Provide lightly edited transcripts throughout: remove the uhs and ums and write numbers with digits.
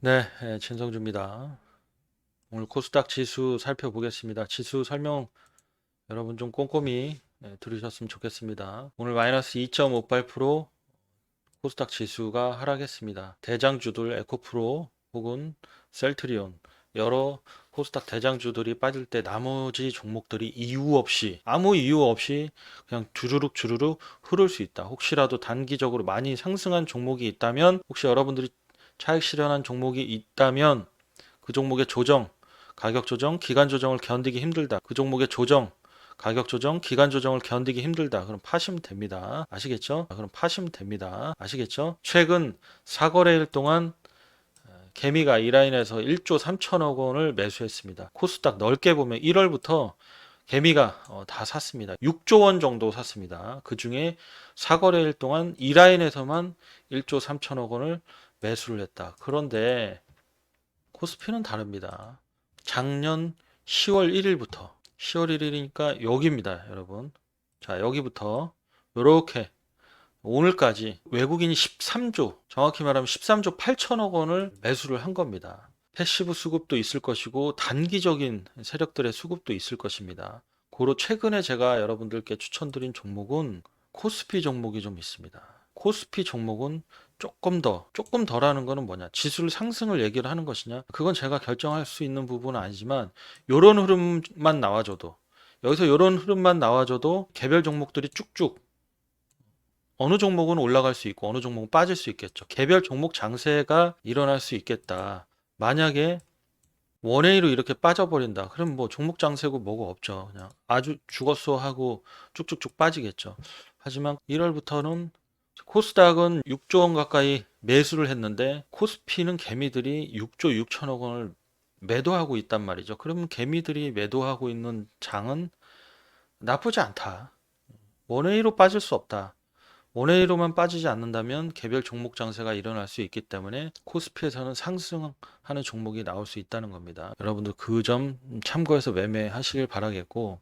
네, 진성주입니다. 오늘 코스닥 지수 살펴보겠습니다. 지수 설명 여러분 좀 꼼꼼히 들으셨으면 좋겠습니다. 오늘 마이너스 2.58% 코스닥 지수가 하락했습니다. 대장주들 에코프로 혹은 셀트리온 여러 코스닥 대장주들이 빠질 때 나머지 종목들이 이유 없이 아무 이유 없이 그냥 주르륵 주르륵 흐를 수 있다. 혹시라도 단기적으로 많이 상승한 종목이 있다면 혹시 여러분들이 차익 실현한 종목이 있다면 그 종목의 조정, 가격 조정, 기간 조정을 견디기 힘들다. 그 종목의 조정, 가격 조정, 기간 조정을 견디기 힘들다. 그럼 파시면 됩니다. 아시겠죠? 그럼 파시면 됩니다. 아시겠죠? 최근 4거래일 동안 개미가 이 라인에서 1조 3천억 원을 매수했습니다. 코스닥 넓게 보면 1월부터 개미가 다 샀습니다. 6조 원 정도 샀습니다. 그 중에 4거래일 동안 이 라인에서만 1조 3천억 원을 매수를 했다. 그런데 코스피는 다릅니다. 작년 10월 1일부터 10월 1일이니까 여기입니다, 여러분. 자, 여기부터 이렇게 오늘까지 외국인이 13조, 정확히 말하면 13조 8천억 원을 매수를 한 겁니다. 패시브 수급도 있을 것이고 단기적인 세력들의 수급도 있을 것입니다. 고로 최근에 제가 여러분들께 추천드린 종목은 코스피 종목이 좀 있습니다. 코스피 종목은 조금 더라는 거는 뭐냐? 지수를 상승을 얘기를 하는 것이냐? 그건 제가 결정할 수 있는 부분은 아니지만 요런 흐름만 나와줘도 여기서 요런 흐름만 나와줘도 개별 종목들이 쭉쭉 어느 종목은 올라갈 수 있고 어느 종목은 빠질 수 있겠죠. 개별 종목 장세가 일어날 수 있겠다. 만약에 원웨이로 이렇게 빠져버린다. 그럼 뭐 종목 장세고 뭐고 없죠. 그냥 아주 죽었어 하고 쭉쭉쭉 빠지겠죠. 하지만 1월부터는 코스닥은 6조 원 가까이 매수를 했는데 코스피는 개미들이 6조 6천억 원을 매도하고 있단 말이죠. 그러면 개미들이 매도하고 있는 장은 나쁘지 않다. 원웨이로 빠질 수 없다. 원웨이로만 빠지지 않는다면 개별 종목 장세가 일어날 수 있기 때문에 코스피에서는 상승하는 종목이 나올 수 있다는 겁니다. 여러분들 그 점 참고해서 매매하시길 바라겠고,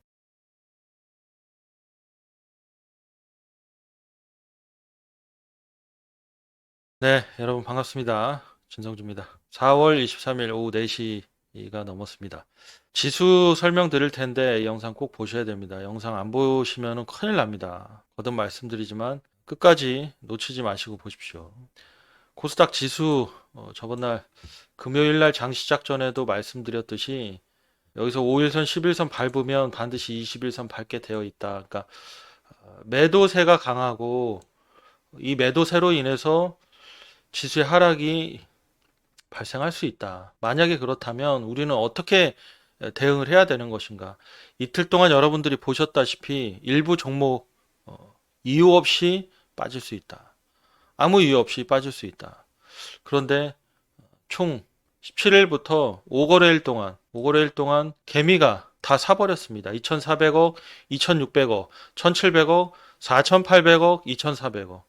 네, 여러분 반갑습니다. 진성주입니다. 4월 23일 오후 4시가 넘었습니다. 지수 설명드릴 텐데 이 영상 꼭 보셔야 됩니다. 영상 안 보시면 큰일 납니다. 거듭 말씀드리지만 끝까지 놓치지 마시고 보십시오. 코스닥 지수 저번 날 금요일 날 장 시작 전에도 말씀드렸듯이 여기서 5일선, 11선 밟으면 반드시 21선 밟게 되어 있다. 그러니까 매도세가 강하고 이 매도세로 인해서 지수의 하락이 발생할 수 있다. 만약에 그렇다면 우리는 어떻게 대응을 해야 되는 것인가? 이틀 동안 여러분들이 보셨다시피 일부 종목 이유 없이 빠질 수 있다. 아무 이유 없이 빠질 수 있다. 그런데 총 17일부터 5거래일 동안 개미가 다 사버렸습니다. 2,400억, 2,600억, 1,700억, 4,800억, 2,400억.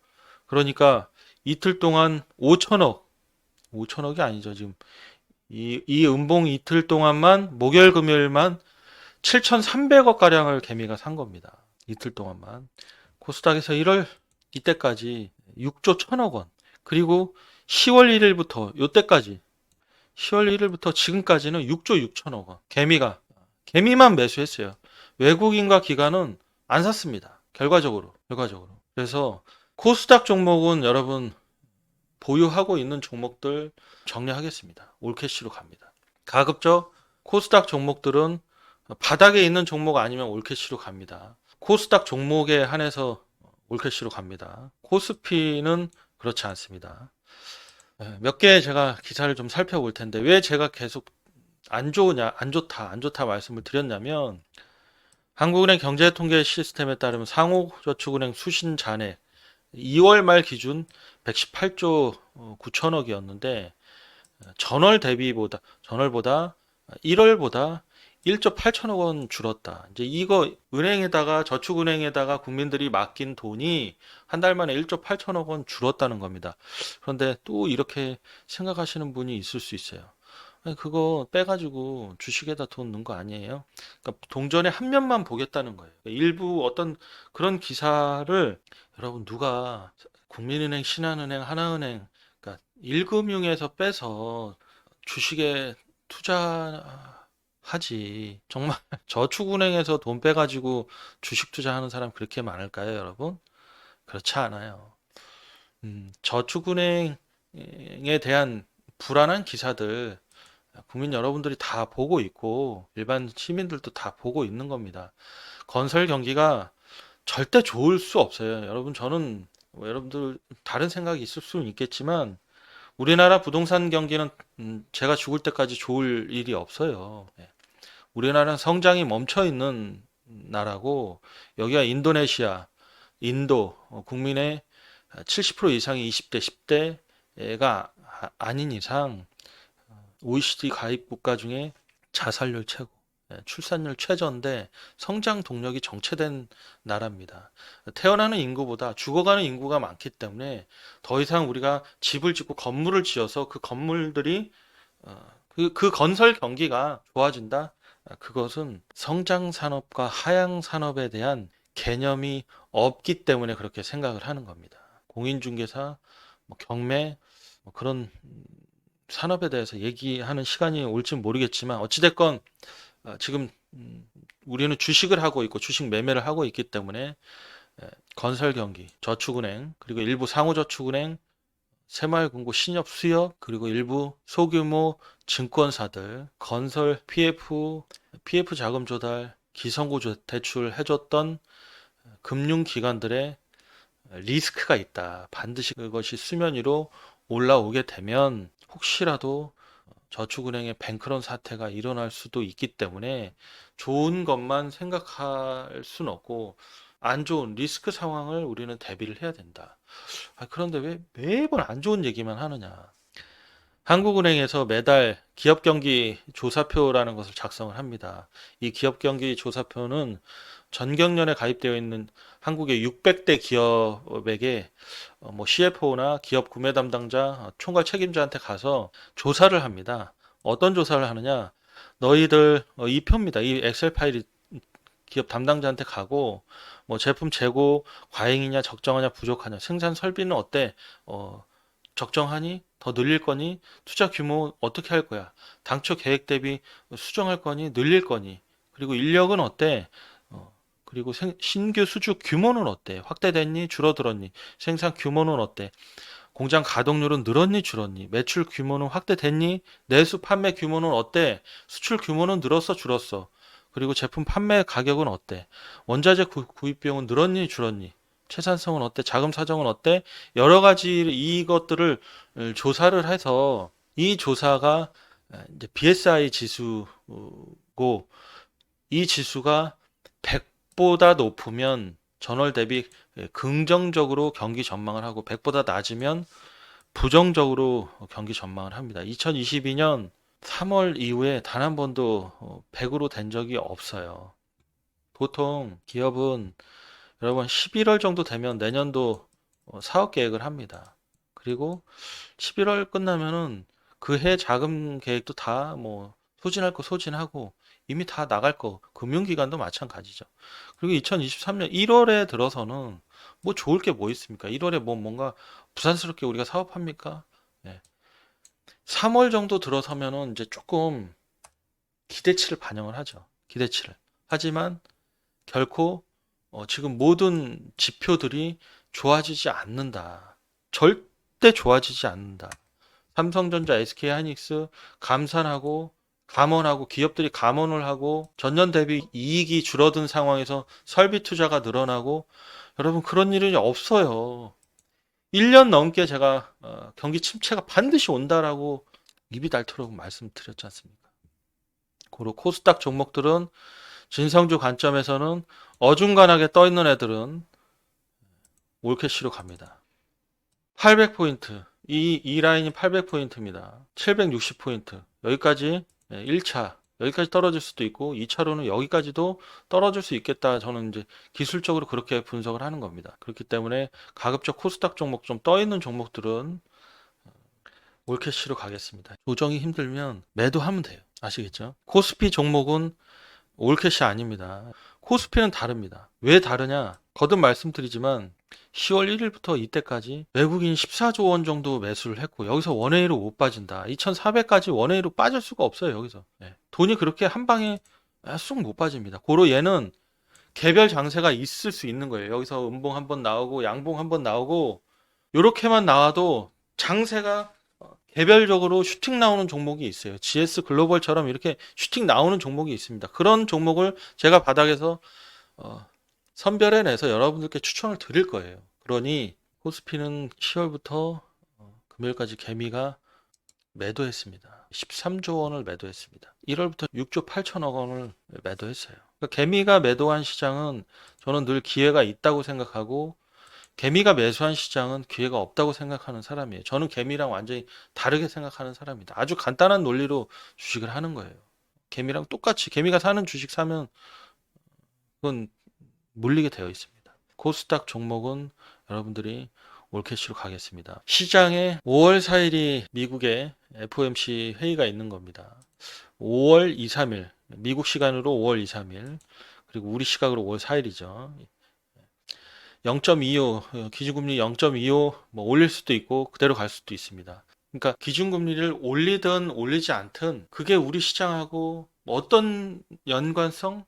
그러니까 이틀 동안 5천억, 5천억이 아니죠. 지금 이 음봉 이틀 동안만, 목요일, 금요일만 7,300억 가량을 개미가 산 겁니다. 이틀 동안만. 코스닥에서 1월 이때까지 6조 1천억 원. 그리고 10월 1일부터 요때까지 10월 1일부터 지금까지는 6조 6천억 원. 개미만 매수했어요. 외국인과 기관은 안 샀습니다. 결과적으로. 그래서 코스닥 종목은 여러분 보유하고 있는 종목들 정리하겠습니다. 올캐시로 갑니다. 가급적 코스닥 종목들은 바닥에 있는 종목 아니면 올캐시로 갑니다. 코스닥 종목에 한해서 올캐시로 갑니다. 코스피는 그렇지 않습니다. 몇 개 제가 기사를 좀 살펴볼 텐데 왜 제가 계속 안 좋다 말씀을 드렸냐면 한국은행 경제통계 시스템에 따르면 상호저축은행 수신 잔액 2월 말 기준 118조 9천억이었는데 전월보다 1월보다 1조 8천억 원 줄었다. 이제 이거 은행에다가 저축은행에다가 국민들이 맡긴 돈이 한 달 만에 1조 8천억 원 줄었다는 겁니다. 그런데 또 이렇게 생각하시는 분이 있을 수 있어요. 아니, 그거 빼가지고 주식에다 돈 넣은 거 아니에요? 그러니까 동전의 한 면만 보겠다는 거예요. 일부 어떤 그런 기사를 여러분 누가 국민은행, 신한은행, 하나은행, 그러니까 1금융에서 빼서 주식에 투자하지. 정말 저축은행에서 돈 빼가지고 주식 투자하는 사람 그렇게 많을까요, 여러분? 그렇지 않아요. 저축은행에 대한 불안한 기사들 국민 여러분들이 다 보고 있고 일반 시민들도 다 보고 있는 겁니다. 건설 경기가 절대 좋을 수 없어요. 여러분 저는 뭐 여러분들 다른 생각이 있을 수는 있겠지만 우리나라 부동산 경기는 제가 죽을 때까지 좋을 일이 없어요. 예. 우리나라는 성장이 멈춰 있는 나라고 여기가 인도네시아, 인도 국민의 70% 이상이 20대, 10대가 아닌 이상 OECD 가입 국가 중에 자살률 최고, 출산율 최저인데 성장 동력이 정체된 나라입니다. 태어나는 인구보다 죽어가는 인구가 많기 때문에 더 이상 우리가 집을 짓고 건물을 지어서 그 건물들이 그 건설 경기가 좋아진다. 그것은 성장 산업과 하향 산업에 대한 개념이 없기 때문에 그렇게 생각을 하는 겁니다. 공인중개사, 뭐 경매, 뭐 그런 산업에 대해서 얘기하는 시간이 올지 모르겠지만 어찌됐건 지금 우리는 주식을 하고 있고 주식 매매를 하고 있기 때문에 건설 경기, 저축은행, 그리고 일부 상호저축은행, 새마을금고, 신협, 수협, 그리고 일부 소규모 증권사들, 건설 PF 자금 조달, 기성구 대출 해줬던 금융기관들의 리스크가 있다. 반드시 그것이 수면 위로 올라오게 되면 혹시라도 저축은행의 뱅크런 사태가 일어날 수도 있기 때문에 좋은 것만 생각할 수는 없고 안 좋은 리스크 상황을 우리는 대비를 해야 된다. 그런데 왜 매번 안 좋은 얘기만 하느냐? 한국은행에서 매달 기업경기 조사표라는 것을 작성을 합니다. 이 기업경기 조사표는 전경련에 가입되어 있는 한국의 600대 기업에게 뭐 CFO나 기업 구매 담당자, 총괄 책임자한테 가서 조사를 합니다. 어떤 조사를 하느냐? 너희들 이 표입니다. 이 엑셀 파일이 기업 담당자한테 가고 뭐 제품 재고 과잉이냐 적정하냐 부족하냐 생산 설비는 어때? 적정하니? 더 늘릴 거니? 투자 규모 어떻게 할 거야? 당초 계획 대비 수정할 거니? 늘릴 거니? 그리고 인력은 어때? 그리고 신규 수주 규모는 어때? 확대됐니? 줄어들었니? 생산 규모는 어때? 공장 가동률은 늘었니? 줄었니? 매출 규모는 확대됐니? 내수 판매 규모는 어때? 수출 규모는 늘었어? 줄었어? 그리고 제품 판매 가격은 어때? 원자재 구입 비용은 늘었니? 줄었니? 채산성은 어때? 자금 사정은 어때? 여러 가지 이것들을 조사를 해서 이 조사가 이제 BSI 지수고 이 지수가 100보다 높으면 전월 대비 긍정적으로 경기 전망을 하고 100보다 낮으면 부정적으로 경기 전망을 합니다. 2022년 3월 이후에 단 한 번도 100으로 된 적이 없어요. 보통 기업은 여러분 11월 정도 되면 내년도 사업 계획을 합니다. 그리고 11월 끝나면은 그 해 자금 계획도 다 뭐 소진할 거 소진하고 이미 다 나갈 거 금융기관도 마찬가지죠. 그리고 2023년 1월에 들어서는 뭐 좋을 게 뭐 있습니까? 1월에 뭐 뭔가 부산스럽게 우리가 사업합니까? 네. 3월 정도 들어서면은 이제 조금 기대치를 반영을 하죠. 기대치를. 하지만 결코 지금 모든 지표들이 좋아지지 않는다. 절대 좋아지지 않는다. 삼성전자, SK하이닉스 감원하고 기업들이 감원을 하고 전년 대비 이익이 줄어든 상황에서 설비 투자가 늘어나고 여러분 그런 일은 없어요. 1년 넘게 제가 경기 침체가 반드시 온다라고 입이 닳도록 말씀드렸지 않습니까? 고로 코스닥 종목들은 진성주 관점에서는 어중간하게 떠 있는 애들은 올캐시로 갑니다. 800포인트. 이 라인이 800포인트입니다. 760포인트. 여기까지 1차. 여기까지 떨어질 수도 있고 2차로는 여기까지도 떨어질 수 있겠다. 저는 이제 기술적으로 그렇게 분석을 하는 겁니다. 그렇기 때문에 가급적 코스닥 종목 좀 떠 있는 종목들은 올캐시로 가겠습니다. 조정이 힘들면 매도하면 돼요. 아시겠죠? 코스피 종목은 올캐시 아닙니다. 코스피는 다릅니다. 왜 다르냐? 거듭 말씀드리지만 10월 1일부터 이때까지 외국인 14조 원 정도 매수를 했고 여기서 원웨이로 못 빠진다. 2,400까지 원웨이로 빠질 수가 없어요. 여기서. 예. 돈이 그렇게 한 방에 쑥 못 빠집니다. 고로 얘는 개별 장세가 있을 수 있는 거예요. 여기서 음봉 한번 나오고 양봉 한번 나오고 요렇게만 나와도 장세가 개별적으로 슈팅 나오는 종목이 있어요. GS 글로벌처럼 이렇게 슈팅 나오는 종목이 있습니다. 그런 종목을 제가 바닥에서 선별해내서 여러분들께 추천을 드릴 거예요. 그러니 코스피는 10월부터 금요일까지 개미가 매도했습니다. 13조 원을 매도했습니다. 1월부터 6조 8천억 원을 매도했어요. 그러니까 개미가 매도한 시장은 저는 늘 기회가 있다고 생각하고 개미가 매수한 시장은 기회가 없다고 생각하는 사람이에요. 저는 개미랑 완전히 다르게 생각하는 사람입니다. 아주 간단한 논리로 주식을 하는 거예요. 개미랑 똑같이 개미가 사는 주식 사면 그건 물리게 되어 있습니다. 코스닥 종목은 여러분들이 올캐시로 가겠습니다. 시장에 5월 4일이 미국의 FOMC 회의가 있는 겁니다. 5월 2, 3일, 미국 시간으로 5월 2, 3일, 그리고 우리 시각으로 5월 4일이죠. 0.25, 기준금리 0.25 뭐 올릴 수도 있고 그대로 갈 수도 있습니다. 그러니까 기준금리를 올리든 올리지 않든 그게 우리 시장하고 어떤 연관성?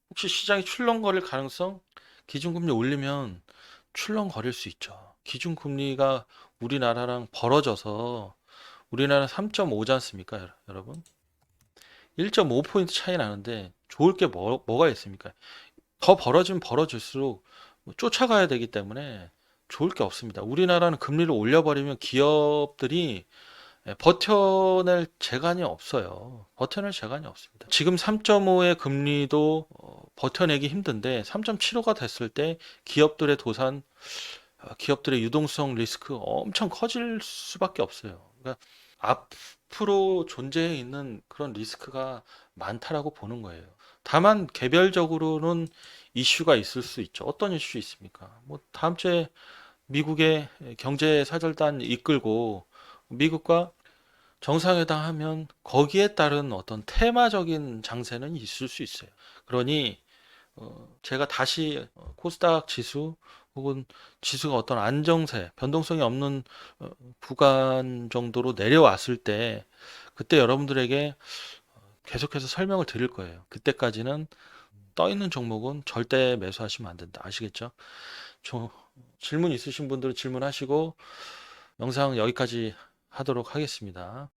혹시 시장이 출렁거릴 가능성? 기준금리 올리면 출렁거릴 수 있죠. 기준금리가 우리나라랑 벌어져서 우리나라 3.5지 않습니까, 여러분? 1.5포인트 차이 나는데 좋을 게 뭐가 있습니까? 더 벌어지면 벌어질수록 쫓아가야 되기 때문에 좋을 게 없습니다. 우리나라는 금리를 올려버리면 기업들이 버텨낼 재간이 없어요. 버텨낼 재간이 없습니다. 지금 3.5의 금리도 버텨내기 힘든데 3.75가 됐을 때 기업들의 도산, 기업들의 유동성 리스크 엄청 커질 수밖에 없어요. 그러니까 앞으로 존재해 있는 그런 리스크가 많다라고 보는 거예요. 다만 개별적으로는 이슈가 있을 수 있죠. 어떤 이슈 있습니까? 뭐 다음 주에 미국의 경제 사절단 이끌고 미국과 정상회담 하면 거기에 따른 어떤 테마적인 장세는 있을 수 있어요. 그러니 제가 다시 코스닥 지수 혹은 지수가 어떤 안정세, 변동성이 없는 구간 정도로 내려왔을 때 그때 여러분들에게 계속해서 설명을 드릴 거예요. 그때까지는 떠 있는 종목은 절대 매수하시면 안 된다. 아시겠죠? 질문 있으신 분들은 질문하시고 영상 여기까지 하도록 하겠습니다.